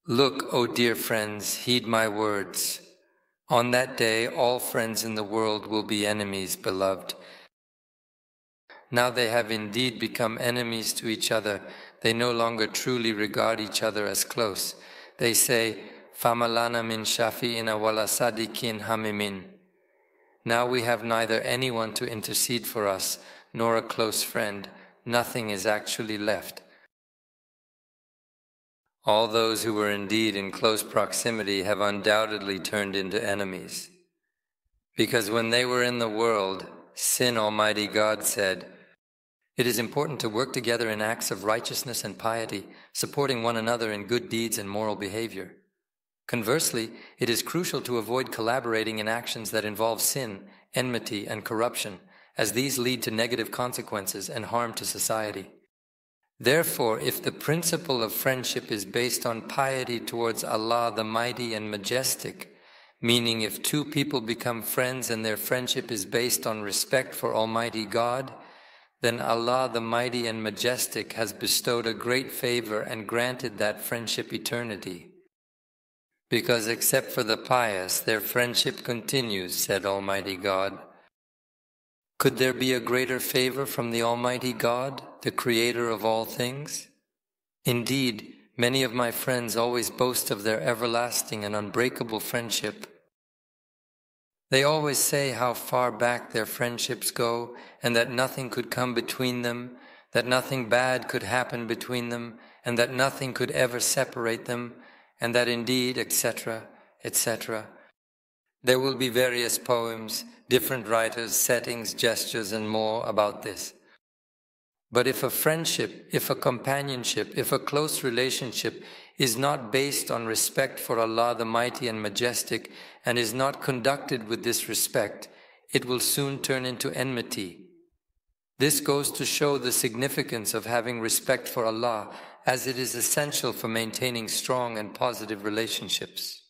Look, O dear friends, heed my words. On that day, all friends in the world will be enemies, beloved. Now they have indeed become enemies to each other. They no longer truly regard each other as close. They say, Famalana min shafi'ina wala sadikin hamimin. Now we have neither anyone to intercede for us, nor a close friend. Nothing is actually left. All those who were indeed in close proximity have undoubtedly turned into enemies. Because when they were in the world, Sin Almighty God said, "It is important to work together in acts of righteousness and piety, supporting one another in good deeds and moral behavior. Conversely, it is crucial to avoid collaborating in actions that involve sin, enmity, and corruption, as these lead to negative consequences and harm to society. Therefore, if the principle of friendship is based on piety towards Allah the Mighty and Majestic, meaning if two people become friends and their friendship is based on respect for Almighty God, then Allah the Mighty and Majestic has bestowed a great favor and granted that friendship eternity. Because except for the pious, their friendship continues," said Almighty God. Could there be a greater favor from the Almighty God, the Creator of all things? Indeed, many of my friends always boast of their everlasting and unbreakable friendship. They always say how far back their friendships go, and that nothing could come between them, that nothing bad could happen between them, and that nothing could ever separate them, and that indeed, etc., etc. There will be various poems, different writers, settings, gestures, and more about this. But if a friendship, if a companionship, if a close relationship is not based on respect for Allah the Mighty and Majestic and is not conducted with this respect, it will soon turn into enmity. This goes to show the significance of having respect for Allah, as it is essential for maintaining strong and positive relationships.